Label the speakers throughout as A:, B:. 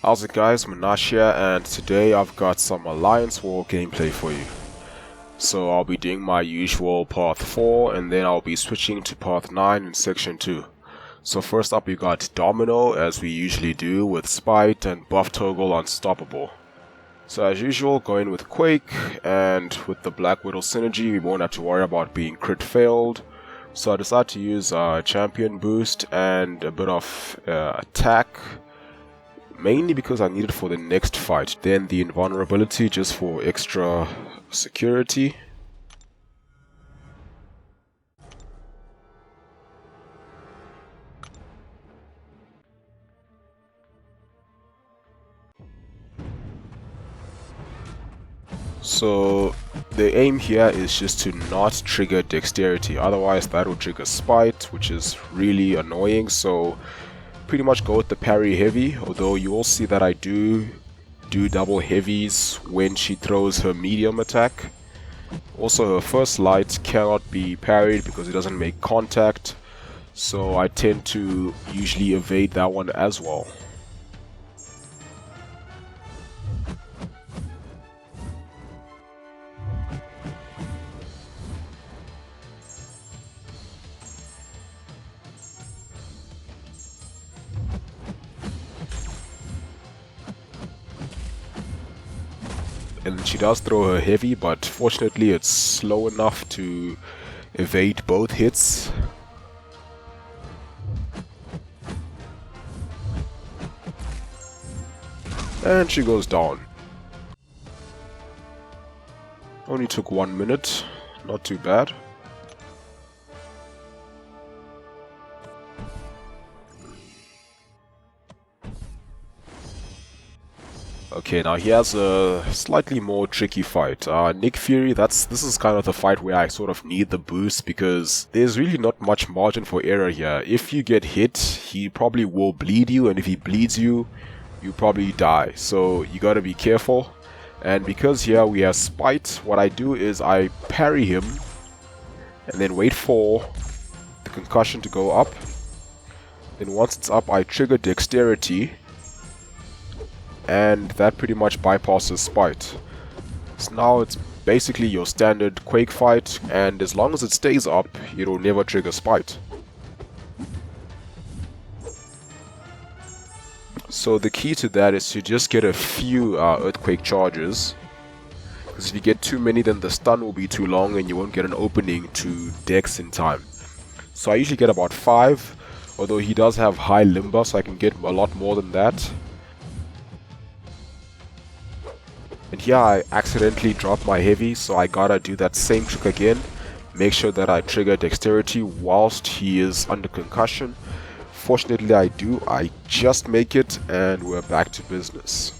A: How's it guys, Munash here, and today I've got some Alliance War gameplay for you. So I'll be doing my usual path 4 and then I'll be switching to path 9 in section 2. So first up we got Domino, as we usually do, with Spite and buff toggle Unstoppable. So as usual, going with Quake, and with the Black Widow synergy we won't have to worry about being crit failed. So I decided to use champion boost and a bit of attack, mainly because I need it for the next fight. Then the invulnerability just for extra security. So the aim here is just to not trigger dexterity, otherwise that will trigger spite, which is really annoying. So pretty much go with the parry heavy, although you will see that I do double heavies when she throws her medium attack. Also her first light cannot be parried because it doesn't make contact, so I tend to usually evade that one as well. And she does throw her heavy, but fortunately it's slow enough to evade both hits. And she goes down. Only took 1 minute, not too bad. Okay, now here's a slightly more tricky fight. Nick Fury, this is kind of the fight where I sort of need the boost because there's really not much margin for error here. If you get hit, he probably will bleed you, and if he bleeds you, you probably die. So you gotta be careful. And because here we have Spite, what I do is I parry him and then wait for the concussion to go up. Then once it's up, I trigger dexterity, and that pretty much bypasses Spite. So now it's basically your standard Quake fight, and as long as it stays up, it'll never trigger Spite. So the key to that is to just get a few Earthquake charges, because if you get too many then the stun will be too long and you won't get an opening to Dex in time. So I usually get about 5, although he does have high limber, so I can get a lot more than that. And here I accidentally dropped my heavy, so I gotta do that same trick again. Make sure that I trigger dexterity whilst he is under concussion. Fortunately I do, I just make it, and we're back to business.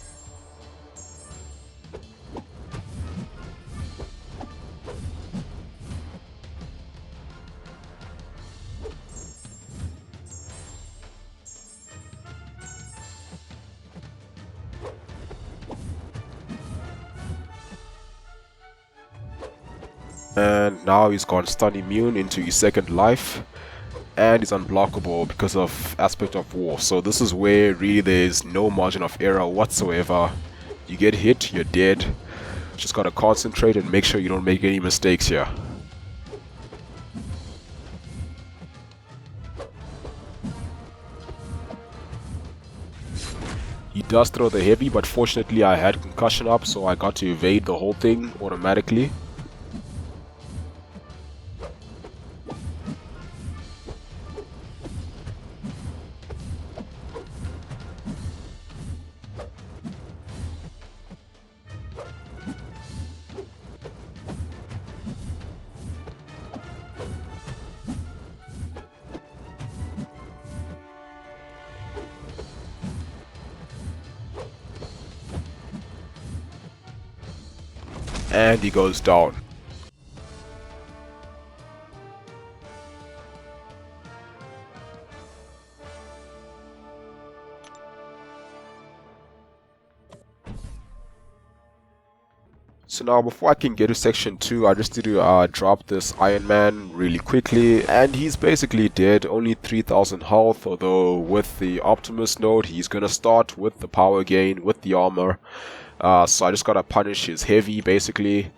A: And now he's gone stun immune into his second life, and he's unblockable because of Aspect of War. So this is where really there's no margin of error whatsoever. You get hit, you're dead. Just gotta concentrate and make sure you don't make any mistakes here. He does throw the heavy, but fortunately I had concussion up, so I got to evade the whole thing automatically. And he goes down. So now before I can get to section 2, I just need to drop this Iron Man really quickly, and he's basically dead, only 3000 health, although with the Optimus node he's gonna start with the power gain, with the armor. So I just gotta punish his heavy basically,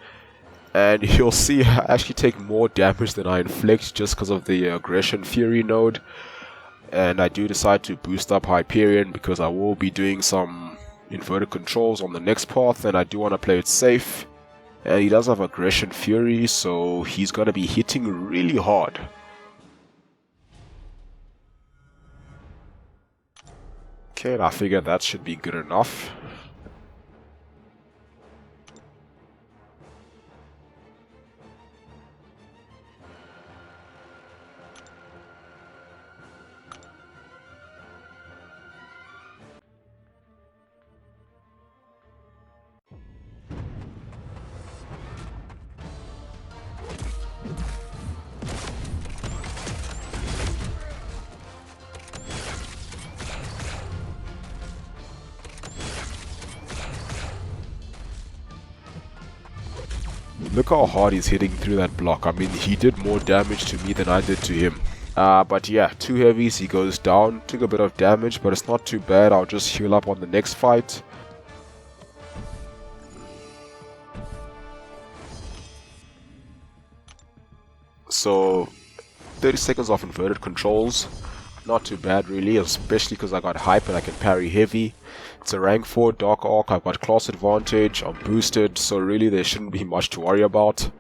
A: and you'll see I actually take more damage than I inflict just because of the aggression fury node. And I do decide to boost up Hyperion because I will be doing some inverted controls on the next path, and I do want to play it safe. And he does have aggression fury, so he's gonna be hitting really hard. Okay, and I figure that should be good enough. Look how hard he's hitting through that block. I mean, he did more damage to me than I did to him. But yeah, 2 heavies, he goes down. Took a bit of damage, but it's not too bad. I'll just heal up on the next fight. So, 30 seconds of inverted controls. Not too bad really, especially because I got hype and I can parry heavy. It's a rank 4 Doc Oc, I've got class advantage, I'm boosted, so really there shouldn't be much to worry about.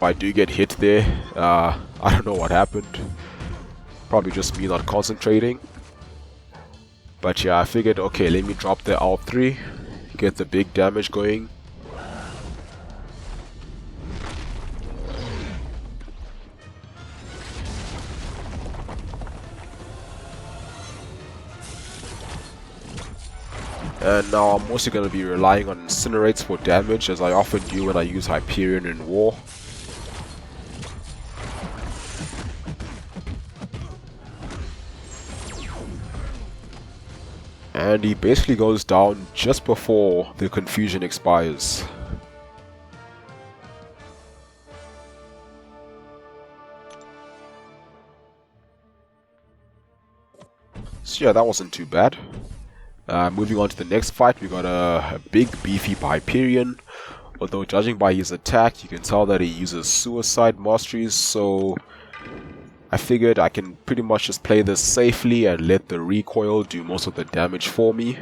A: I do get hit there. I don't know what happened. Probably just me not concentrating. But yeah, I figured, okay, let me drop the L3, get the big damage going. And now I'm also going to be relying on incinerates for damage, as I often do when I use Hyperion in war. And he basically goes down just before the confusion expires. So yeah, that wasn't too bad. Moving on to the next fight, we got a big beefy Hyperion. Although judging by his attack, you can tell that he uses suicide masteries, so I figured I can pretty much just play this safely and let the recoil do most of the damage for me.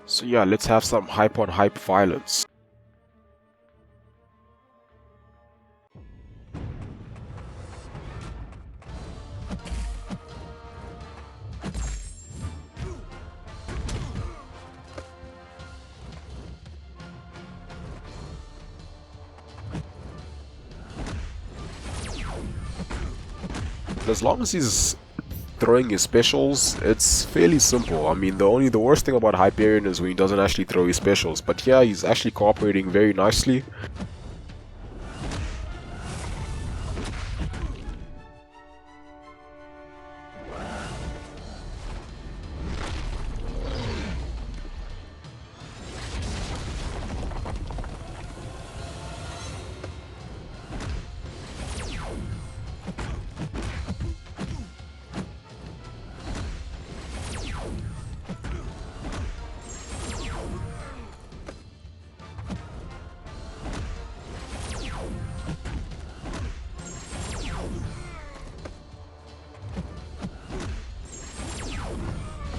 A: So yeah, let's have some hype on hype violence. As long as he's throwing his specials, it's fairly simple. I mean, the worst thing about Hyperion is when he doesn't actually throw his specials, but yeah, he's actually cooperating very nicely.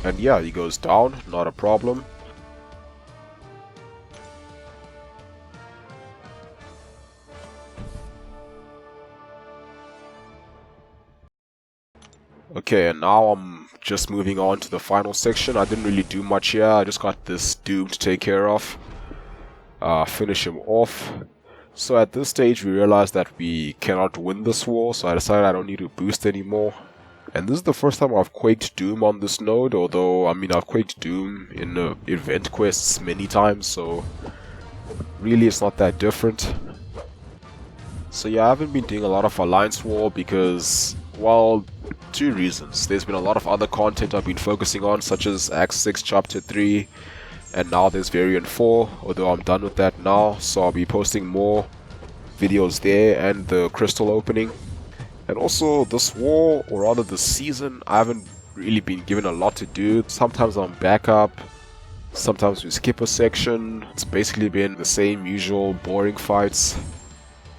A: And yeah, he goes down, not a problem. Okay, and now I'm just moving on to the final section. I didn't really do much here, I just got this Doom to take care of. Finish him off. So at this stage we realized that we cannot win this war, so I decided I don't need to boost anymore. And this is the first time I've quaked Doom on this node, although, I mean, I've quaked Doom in event quests many times, so really it's not that different. So yeah, I haven't been doing a lot of Alliance War because, well, two reasons. There's been a lot of other content I've been focusing on, such as Act 6 Chapter 3, and now there's Variant 4, although I'm done with that now, so I'll be posting more videos there and the crystal opening. And also, this war, or rather this season, I haven't really been given a lot to do. Sometimes I'm backup, sometimes we skip a section. It's basically been the same usual boring fights.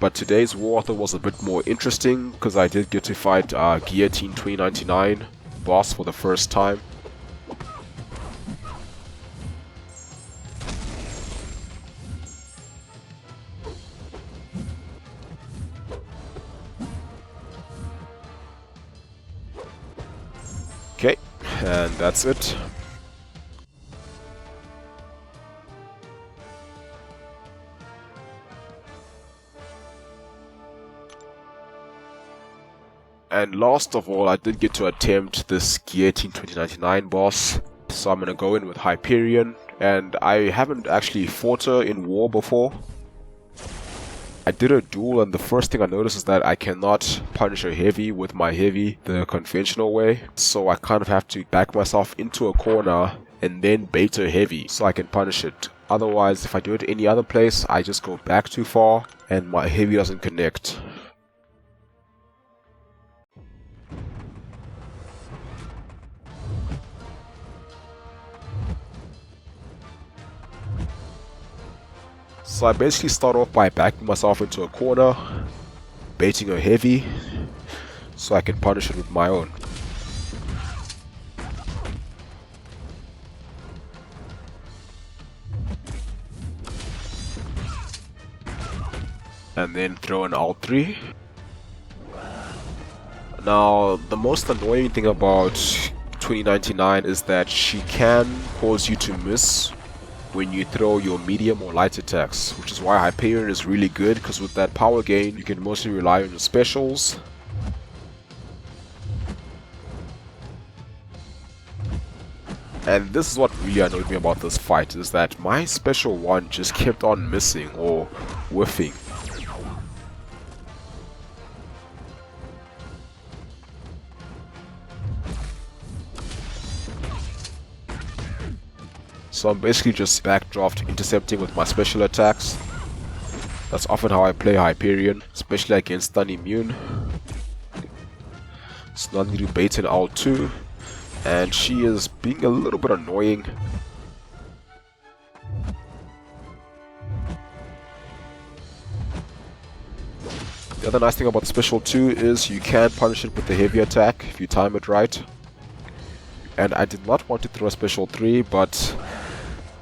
A: But today's war I thought was a bit more interesting, because I did get to fight Guillotine 2099 boss for the first time. Okay, and that's it. And last of all, I did get to attempt this Guillotine 2099 boss, so I'm gonna go in with Hyperion, and I haven't actually fought her in war before. I did a duel, and the first thing I noticed is that I cannot punish her heavy with my heavy the conventional way, so I kind of have to back myself into a corner and then bait her heavy so I can punish it. Otherwise, if I do it any other place, I just go back too far and my heavy doesn't connect. So I basically start off by backing myself into a corner, baiting her heavy, so I can punish it with my own. And then throw an alt 3. Now, the most annoying thing about 2099 is that she can cause you to miss when you throw your medium or light attacks, which is why Hyperion is really good, because with that power gain you can mostly rely on your specials. And this is what really annoyed me about this fight, is that my special one just kept on missing or whiffing. So I'm basically just backdraft intercepting with my special attacks. That's often how I play Hyperion, especially against stun immune. So now I need to bait an alt 2, and she is being a little bit annoying. The other nice thing about special 2 is you can punish it with the heavy attack if you time it right. And I did not want to throw a special 3, but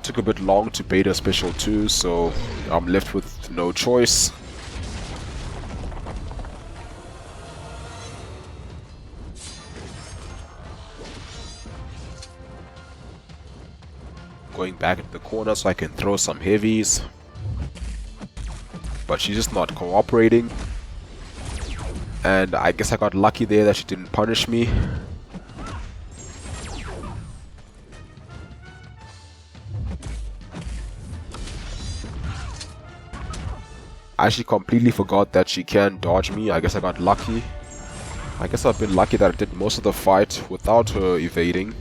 A: took a bit long to bait a special 2, so I'm left with no choice. Going back into the corner so I can throw some heavies, but she's just not cooperating, and I guess I got lucky there that she didn't punish me. I actually completely forgot that she can dodge me. I guess I got lucky. I guess I've been lucky that I did most of the fight without her evading.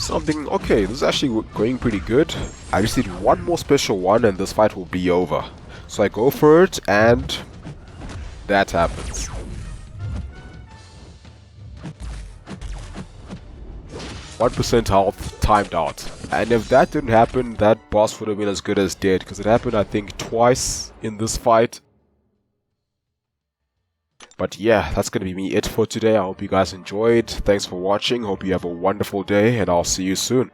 A: So I'm thinking, okay, this is actually going pretty good. I just need one more special one and this fight will be over. So I go for it and that happens. %1 health timed out. And if that didn't happen, that boss would have been as good as dead, because it happened I think twice in this fight. But yeah, that's gonna be it for today. I hope you guys enjoyed. Thanks for watching. Hope you have a wonderful day and I'll see you soon.